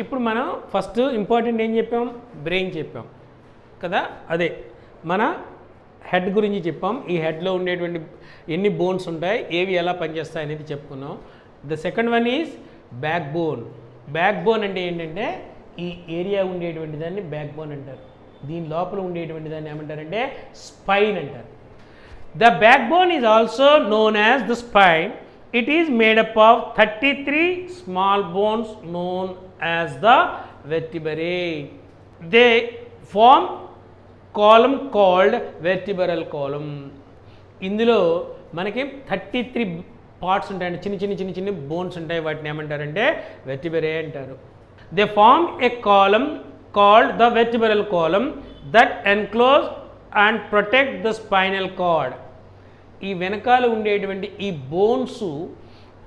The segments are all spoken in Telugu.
ఇప్పుడు మనం ఫస్ట్ ఇంపార్టెంట్ ఏం చెప్పాం, బ్రెయిన్ చెప్పాం కదా, అదే మన హెడ్ గురించి చెప్పాం. ఈ హెడ్లో ఉండేటువంటి ఎన్ని బోన్స్ ఉంటాయి, ఏవి ఎలా పనిచేస్తాయి అనేది చెప్పుకున్నాం. The second one is back bone. Back bone అంటే ఏంటంటే ఈ ఏరియా ఉండేటువంటి దాన్ని బ్యాక్ బోన్ అంటారు. దీని లోపల ఉండేటువంటి దాన్ని ఏమంటారంటే స్పైన్ అంటారు. The back bone is also known as the spine. It is made up of 33 small bones known as the vertebrae. They form column called vertebral column. ఇందులో మనకి 33 పార్ట్స్ ఉంటాయండి, చిన్న బోన్స్ ఉంటాయి. వాటిని ఏమంటారంటే vertebrae అంటారు. They form a column called the vertebral column that enclose and protect the spinal cord. ఈ వెనకాల ఉండేటువంటి ఈ బోన్స్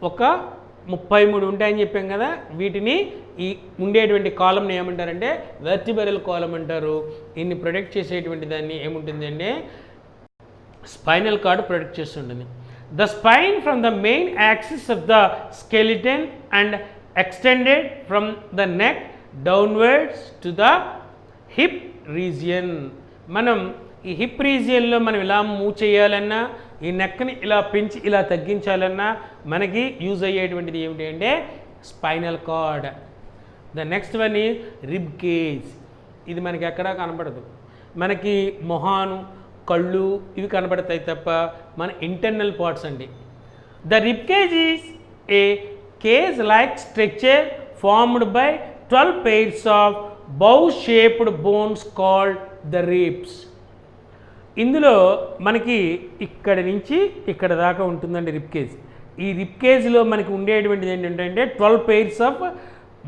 ఒక 33 ఉంటాయని చెప్పాం కదా, వీటిని ఈ ఉండేటువంటి కాలంని ఏమంటారంటే వెర్టిబ్రల్ కాలం అంటారు. దీన్ని ప్రొటెక్ట్ చేసేటువంటి దాన్ని ఏముంటుంది అంటే స్పైనల్ కార్డ్ ప్రొటెక్ట్ చేస్తుంటుంది. The spine from the main axis of the skeleton and extended from the neck downwards to the hip region. మనం ఈ హిప్ రీజియన్లో మనం ఇలా మూవ్ చేయాలన్నా, ఈ నెక్ని ఇలా పెంచి ఇలా తగ్గించాలన్నా మనకి యూజ్ అయ్యేటువంటిది ఏమిటి అంటే spinal cord. The next one ఈ రిబ్ కేజ్. ఇది మనకి ఎక్కడా కనపడదు, మనకి మొహాను కళ్ళు ఇవి కనపడతాయి తప్ప మన ఇంటర్నల్ పార్ట్స్ అండి. The rib cage is a cage like structure formed by 12 pairs of bow shaped bones called the ribs. ఇందులో మనకి ఇక్కడ నుంచి ఇక్కడ దాకా ఉంటుందండి రిబ్ కేజ్. ఈ రిబ్ కేజ్లో మనకి ఉండేటువంటిది ఏంటంటే 12 pairs of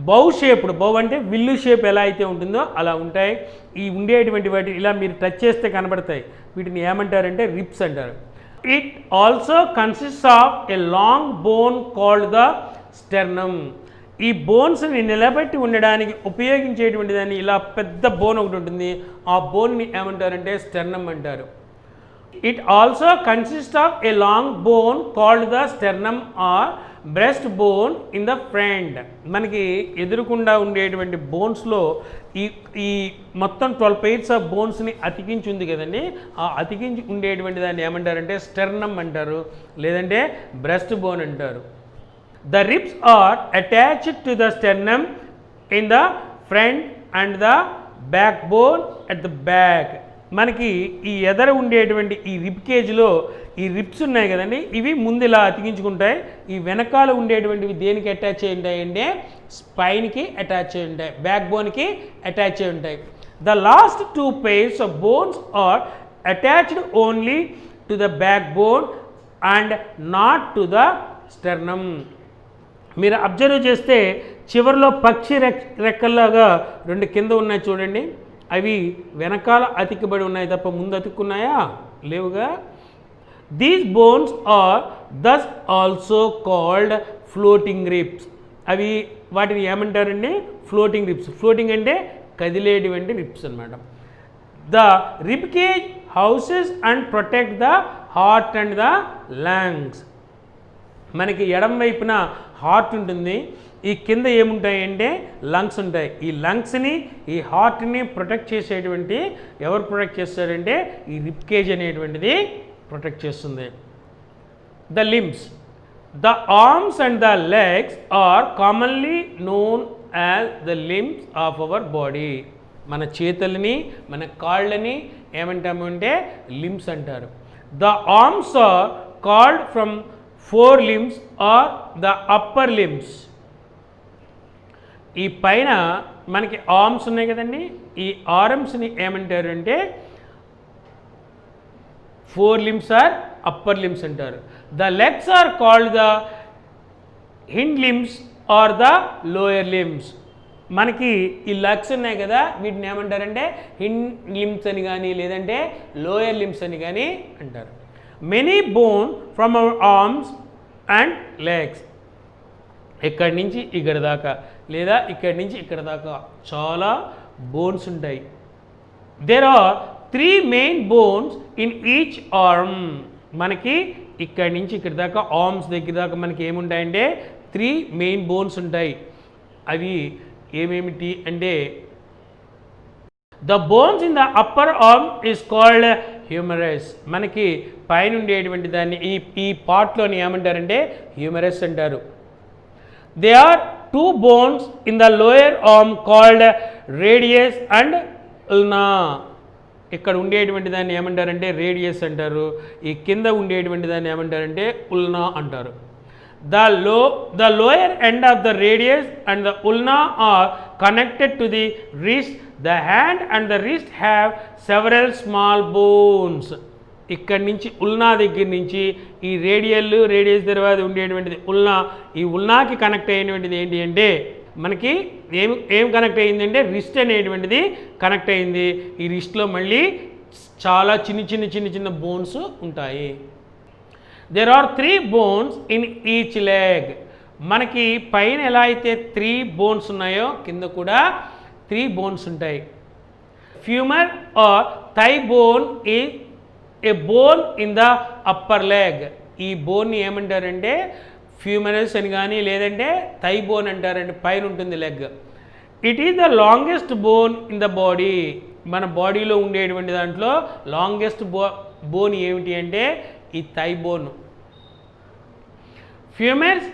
bow shaped, bow అంటే విల్లు షేప్ ఎలా అయితే ఉంటుందో అలా ఉంటాయి. ఈ ఉండేటువంటి వాటి ఇలా మీరు టచ్ చేస్తే కనబడతాయి, వీటిని ఏమంటారంటే రిబ్స్ అంటారు. It also consist of a long bone called the sternum. ఈ బోన్స్ని నిలబెట్టి ఉండడానికి ఉపయోగించేటువంటి దాన్ని ఇలా పెద్ద బోన్ ఒకటి ఉంటుంది, ఆ బోన్ని ఏమంటారంటే స్టెర్నమ్ అంటారు. It also consist of a long bone called the sternum or breast bone in the front. మనకి ఎదురుకుండా ఉండేటువంటి బోన్స్లో ఈ మొత్తం 12 pairs ఆఫ్ బోన్స్ని అతికించి ఉంది కదండి, ఆ అతికించి ఉండేటువంటి దాన్ని ఏమంటారంటే స్టెర్నమ్ అంటారు, లేదంటే బ్రెస్ట్ బోన్ అంటారు. The ribs are attached to the sternum in the front and the backbone at the back. మనకి ఈ ఎదర ఉండేటువంటి ఈ రిబ్ కేజ్లో ఈ రిబ్స్ ఉన్నాయి కదండి, ఇవి ముందు ఇలా అతికించుకుంటాయి. ఈ వెనకాల ఉండేటువంటివి దేనికి అటాచ్ అయి ఉంటాయి అంటే స్పైన్కి అటాచ్ అయి ఉంటాయి, బ్యాక్ బోన్కి అటాచ్ అయి ఉంటాయి. The last 2 pairs of bones are attached only to the backbone and not to the sternum. మీరు అబ్జర్వ్ చేస్తే చివరిలో పక్షి రెక్కల్లాగా 2 కింద ఉన్నాయి చూడండి, అవి వెనకాల అతికిబడి ఉన్నాయి తప్ప ముందు అతుక్కున్నాయా, లేవుగా. These bones are thus also called floating ribs. అవి వాటిని ఏమంటారండి ఫ్లోటింగ్ రిబ్స్. ఫ్లోటింగ్ అంటే కదిలేటువంటి రిబ్స్ అనమాట. The rib cage houses and protect the heart and the lungs. మనకి ఎడం వైపున హార్ట్ ఉంటుంది, ఈ కింద ఏముంటాయి అంటే లంగ్స్ ఉంటాయి. ఈ లంగ్స్ని ఈ హార్ట్ని ప్రొటెక్ట్ చేసేటువంటి ఎవరు ప్రొటెక్ట్ చేస్తారంటే ఈ రిబ్ కేజ్ అనేటువంటిది ప్రొటెక్ట్ చేస్తుంది. The limbs. The arms and the legs are commonly known as the limbs of our body. మన చేతులని మన కాళ్ళని ఏమంటాము అంటే లిమ్స్ అంటారు. The arms are called from 4 limbs or the upper limbs. ఈ పైన మనకి ఆర్మ్స్ ఉన్నాయి కదండి, ఈ ఆర్మ్స్ని ఏమంటారు అంటే 4 limbs ఆర్ అప్పర్ లిమ్స్ అంటారు. The legs are called the hind limbs or the lower limbs. మనకి ఈ లెగ్స్ ఉన్నాయి కదా, వీటిని ఏమంటారంటే హిండ్ లిమ్స్ అని కానీ లేదంటే లోయర్ లిమ్స్ అని కానీ అంటారు. Many bone from our arms and legs. ఇక్కడి నుంచి ఇక్కడ దాకా లేదా ఇక్కడి నుంచి ఇక్కడ దాకా చాలా బోన్స్ ఉంటాయి. There are 3 main bones in each arm. మనకి ఇక్కడి నుంచి ఇక్కడ దాకా ఆర్మ్స్ దగ్గర దాకా మనకి ఏముంటాయంటే 3 main bones ఉంటాయి. అవి ఏమేమిటి అంటే the bones in the upper arm is called humerus. మనకి పైన ఉండేటువంటి దాన్ని ఈ పార్ట్లోని ఏమంటారంటే హ్యూమరస్ అంటారు. They are 2 bones in the lower arm called radius and ulna. ఇక్కడ ఉండేటువంటి దాన్ని ఏమంటారంటే రేడియస్ అంటారు, ఈ కింద ఉండేటువంటి దాన్ని ఏమంటారంటే ఉల్నా అంటారు. The lower end of the radius and the ulna are connected to the wrist. The hand and the wrist have several small bones. ఇక్కడి నుంచి ఉల్నా దగ్గర నుంచి ఈ రేడియస్ తర్వాత ఉండేటువంటిది ఉల్నా, ఈ ఉల్నాకి కనెక్ట్ అయినటువంటిది ఏంటి అంటే మనకి ఏం కనెక్ట్ అయ్యిందంటే రిస్ట్ అనేటువంటిది కనెక్ట్ అయింది. ఈ రిస్ట్లో మళ్ళీ చాలా చిన్న బోన్స్ ఉంటాయి. There are 3 bones in each leg. మనకి పైన ఎలా అయితే 3 bones ఉన్నాయో కింద కూడా 3 bones ఉంటాయి. Femur or thigh bone is a bone in the upper leg. ఈ బోన్ని ఏమంటారంటే ఫ్యూమరస్ అని కానీ లేదంటే థై బోన్ అంటారండి, పైన ఉంటుంది leg. It is the longest bone in the body. మన బాడీలో ఉండేటువంటి దాంట్లో లాంగెస్ట్ బోన్ ఏమిటి అంటే ఈ thigh bone. Femurs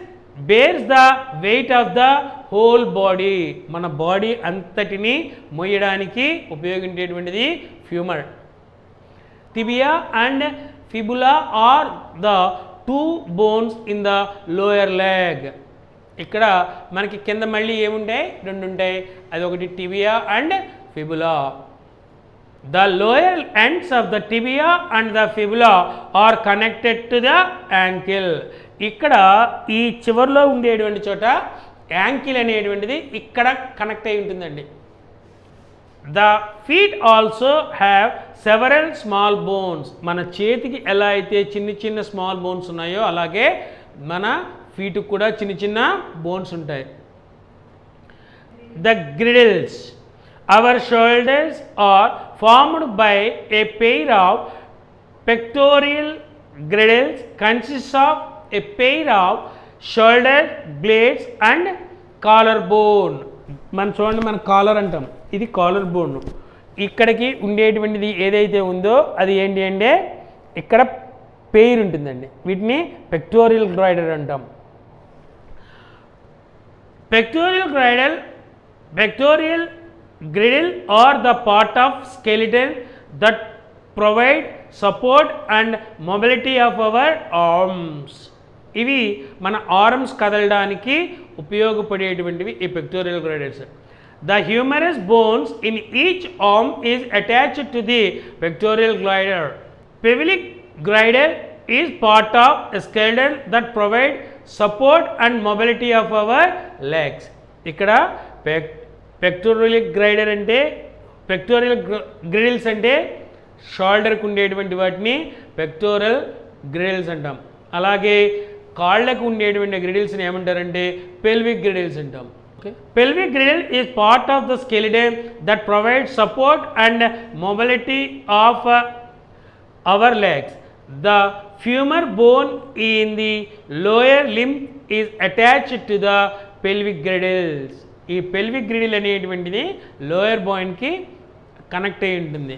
bears the weight of the whole body. మన బాడీ అంతటిని మోయడానికి ఉపయోగించేటువంటిది ఫ్యూమర్. Tibia and fibula are the 2 bones in the lower leg. ఇక్కడ మనకి కింద మళ్ళీ ఏముంటాయి 2 ఉంటాయి, అది ఒకటి tibia and fibula. The lower ends of the tibia and the fibula are connected to the ankle. ఇక్కడ ఈ చివరిలో ఉండేటువంటి చోట యాంకిల్ అనేటువంటిది ఇక్కడ కనెక్ట్ అయి ఉంటుందండి. The feet also have several small bones. మన చేతికి ఎలా అయితే చిన్న స్మాల్ బోన్స్ ఉన్నాయో అలాగే మన ఫీట్కి కూడా చిన్న బోన్స్ ఉంటాయి. The girdles. Our shoulders are formed by a pair of pectoral girdles consist of a pair of shoulder blades and collar bone. మనం చూడండి, మన కాలర్ అంటాం, ఇది కాలర్ బోన్. ఇక్కడికి ఉండేటువంటిది ఏదైతే ఉందో అది ఏంటి అంటే ఇక్కడ పెయిర్ ఉంటుందండి, వీటిని పెక్టోరియల్ గ్రైడర్ అంటాం. Pectoral girdle are the part of skeleton that provide support and mobility of our arms. ఇవి మన ఆర్మ్స్ కదలడానికి ఉపయోగపడేటువంటివి ఈ పెక్టోరియల్ గ్రైడర్స్. The humerus bones in each arm is attached to the pectoral glider. Pelvic glider is part of a skeleton that provide support and mobility of our legs. ఇక్కడ pectoral glider అంటే pectoral griddles అంటే షోల్డర్కి ఉండేటువంటి వాటిని పెక్టోరల్ గ్రిడిల్స్ అంటాం. అలాగే కాళ్ళకు ఉండేటువంటి గ్రిడిల్స్ని ఏమంటారంటే పెల్విక్ గ్రిడిల్స్ అంటాం. Pelvic girdle is part of the skeleton that provides support and mobility of our legs. The femur bone in the lower limb is attached to the pelvic girdles. ఈ pelvic girdle అనేటువంటిది లోయర్ బోన్కి కనెక్ట్ అయి ఉంటుంది.